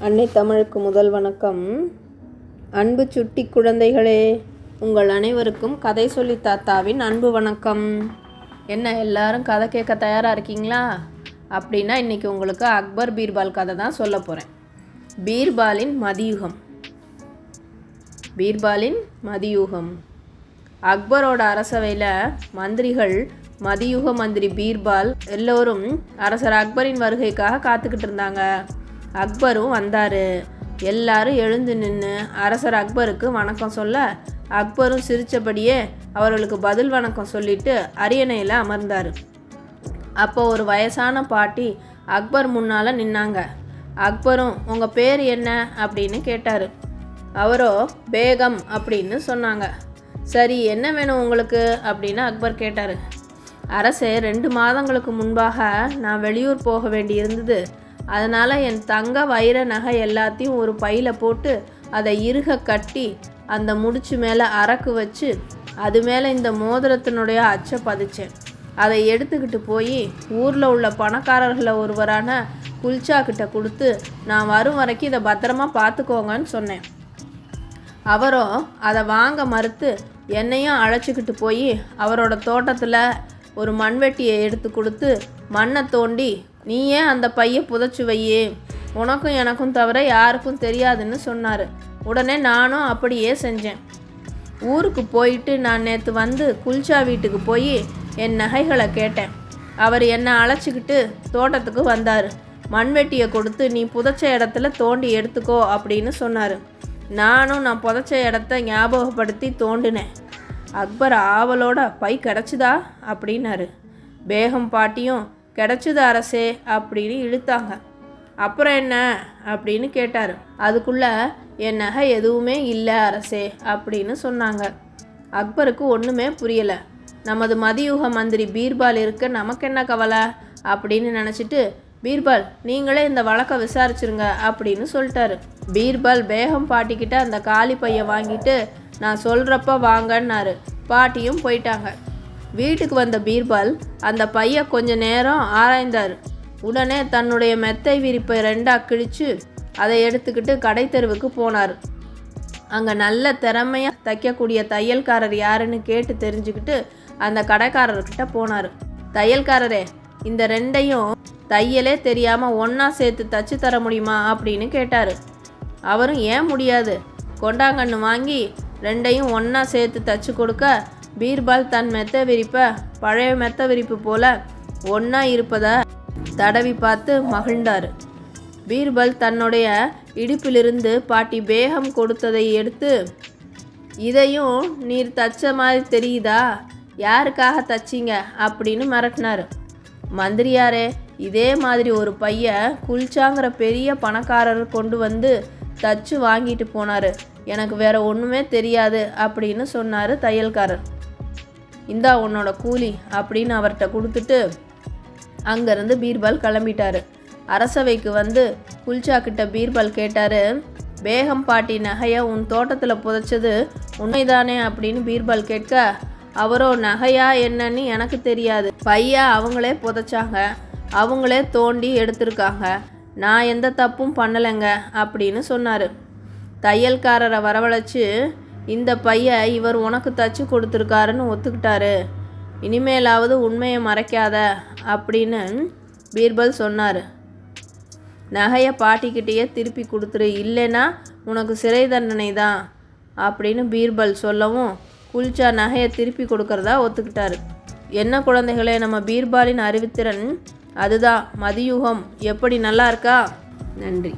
அன்னை தமிழுக்கு முதல் வணக்கம். அன்பு சுட்டி குழந்தைகளே, உங்கள் அனைவருக்கும் கதை சொல்லி தாத்தாவின் அன்பு வணக்கம். என்ன எல்லாரும் கதை கேட்க தயாராக இருக்கீங்களா? அப்படின்னா இன்றைக்கி உங்களுக்கு அக்பர் பீர்பால் கதை தான் சொல்ல போகிறேன். பீர்பாலின் மதியூகம். அக்பரோட அரசவையில் மந்திரிகள் மதியூக மந்திரி பீர்பால் எல்லோரும் அரசர் அக்பரின் வருகைக்காக காத்துக்கிட்டு இருந்தாங்க. அக்பரும் வந்தார். எல்லாரும் எழுந்து நின்று அரசர் அக்பருக்கு வணக்கம் சொல்ல, அக்பரும் சிரித்தபடியே அவர்களுக்கு பதில் வணக்கம் சொல்லிட்டு அரியணையில் அமர்ந்தார். அப்போ ஒரு வயசான பாட்டி அக்பர் முன்னால் நின்னாங்க. அக்பரும் உங்கள் பேர் என்ன அப்படின்னு கேட்டார். அவரோ பேகம் அப்படின்னு சொன்னாங்க. சரி, என்ன வேணும் உங்களுக்கு அப்படின்னு அக்பர் கேட்டார். அரசே, 2 மாதங்களுக்கு முன்பாக நான் வெளியூர் போக வேண்டியிருந்தது. அதனால் என் தங்க வைர நகை எல்லாத்தையும் ஒரு பையில் போட்டு அதை இறுக கட்டி அந்த முடிச்சு மேலே அரக்கு வச்சு அது மேலே இந்த மோதிரத்தினுடைய அச்சை பதிச்சேன். அதை எடுத்துக்கிட்டு போய் ஊரில் உள்ள பணக்காரர்களில் ஒருவரான குல்ச்சா கிட்ட கொடுத்து நான் வரும் வரைக்கும் இதை பத்திரமா பார்த்துக்கோங்கன்னு சொன்னேன். அவரோ அதை வாங்க மறுத்து என்னையும் அழைச்சிக்கிட்டு போய் அவரோட தோட்டத்தில் ஒரு மண்வெட்டியை எடுத்து கொடுத்து மண்ணை தோண்டி நீயே அந்த பையை புதைச்சி வையே, உனக்கும் எனக்கும் தவிர யாருக்கும் தெரியாதுன்னு சொன்னார். உடனே நானும் அப்படியே செஞ்சேன். ஊருக்கு போயிட்டு நான் நேற்று வந்து குல்ச்சா வீட்டுக்கு போய் என் நகைகளை கேட்டேன். அவர் என்னை அழைச்சிக்கிட்டு தோட்டத்துக்கு வந்தார். மண்வெட்டியை கொடுத்து நீ புதைச்ச இடத்துல தோண்டி எடுத்துக்கோ அப்படின்னு சொன்னார். நானும் நான் புதைச்ச இடத்த ஞாபகப்படுத்தி தோண்டினேன். அக்பர் ஆவலோட பை கிடச்சிதா அப்படின்னாரு. பேகம் பாட்டியும் கிடச்சிது அரசே அப்படின்னு இழுத்தாங்க. அப்புறம் என்ன அப்படின்னு கேட்டார். அதுக்குள்ளே என் நகை எதுவுமே இல்லை அரசே அப்படின்னு சொன்னாங்க. அக்பருக்கு ஒன்றுமே புரியலை. நமது மதியூக மந்திரி பீர்பால் இருக்க நமக்கு என்ன கவலை அப்படின்னு நினச்சிட்டு, பீர்பால் நீங்களே இந்த வழக்கை விசாரிச்சிருங்க அப்படின்னு சொல்லிட்டாரு. பீர்பால் பேகம் பாட்டிக்கிட்ட அந்த காலி பையை வாங்கிட்டு நான் சொல்கிறப்ப வாங்கன்னாரு. பாட்டியும் போயிட்டாங்க. வீட்டுக்கு வந்த பீர்பால் அந்த பையை கொஞ்ச நேரம் ஆராய்ந்தார். உடனே தன்னுடைய மெத்தை விரிப்பை 2ஆக கிழித்து அதை எடுத்துக்கிட்டு கடை தெருவுக்கு போனார். அங்கே நல்ல திறமையாக தைக்கக்கூடிய தையல்காரர் யாருன்னு கேட்டு தெரிஞ்சுக்கிட்டு அந்த கடைக்காரர்கிட்ட போனார். தையல்காரரே, இந்த 2ஐயும் தையலே தெரியாமல் ஒன்றா சேர்த்து தச்சு தர முடியுமா அப்படின்னு கேட்டார். அவரும் ஏன் முடியாது, கொண்டாங்கன்னு வாங்கி 2ஐயும் ஒன்றா சேர்த்து தச்சு கொடுக்க பீர்பால் தன் மெத்த விரிப்பை பழைய மெத்த விரிப்பு போல ஒன்றா இருப்பதை தடவி பார்த்து மகிழ்ந்தார். பீர்பால் தன்னுடைய இடுப்பிலிருந்து பாட்டி பேகம் கொடுத்ததை எடுத்து, இதையும் நீர் தச்ச மாதிரி தெரியுதா, யாருக்காக தச்சிங்க அப்படின்னு மிரட்டினார். மந்திரியாரே, இதே மாதிரி ஒரு பைய குல்ச்சாங்கிற பெரிய பணக்காரர் கொண்டு வந்து தச்சு வாங்கிட்டு போனார். எனக்கு வேற ஒன்றுமே தெரியாது அப்படின்னு சொன்னார் தையல்காரர். இந்தா உன்னோட கூலி அப்படின்னு அவர்கிட்ட கொடுத்துட்டு அங்கேருந்து பீர்பால் கிளம்பிட்டார். அரசவைக்கு வந்து குல்ச்சா கிட்ட பீர்பால் கேட்டார். பேகம் பாட்டி நகையை உன் தோட்டத்தில் புதைச்சது உண்மைதானே அப்படின்னு பீர்பால் கேட்க, அவரோ நகையா என்னன்னு எனக்கு தெரியாது, பையா அவங்களே புதைச்சாங்க, அவங்களே தோண்டி எடுத்திருக்காங்க, நான் எந்த தப்பும் பண்ணலைங்க அப்படின்னு சொன்னார். தையல்காரரை வரவழைச்சு இந்த பையை இவர் உனக்கு தச்சு கொடுத்துருக்காருன்னு ஒத்துக்கிட்டாரு, இனிமேலாவது உண்மையை மறைக்காத அப்படின்னு பீர்பால் சொன்னார். நகையை பாட்டிக்கிட்டேயே திருப்பி கொடுத்துரு, இல்லைன்னா உனக்கு சிறை தண்டனை தான் அப்படின்னு பீர்பால் சொல்லவும் குல்ச்சா நகையை திருப்பி கொடுக்கறதா ஒத்துக்கிட்டாரு. என்ன குழந்தைகளே, நம்ம பீர்பாலின் அறிவுத்திறன் அதுதான். மதியூகம் எப்படி நல்லா இருக்கா? நன்றி.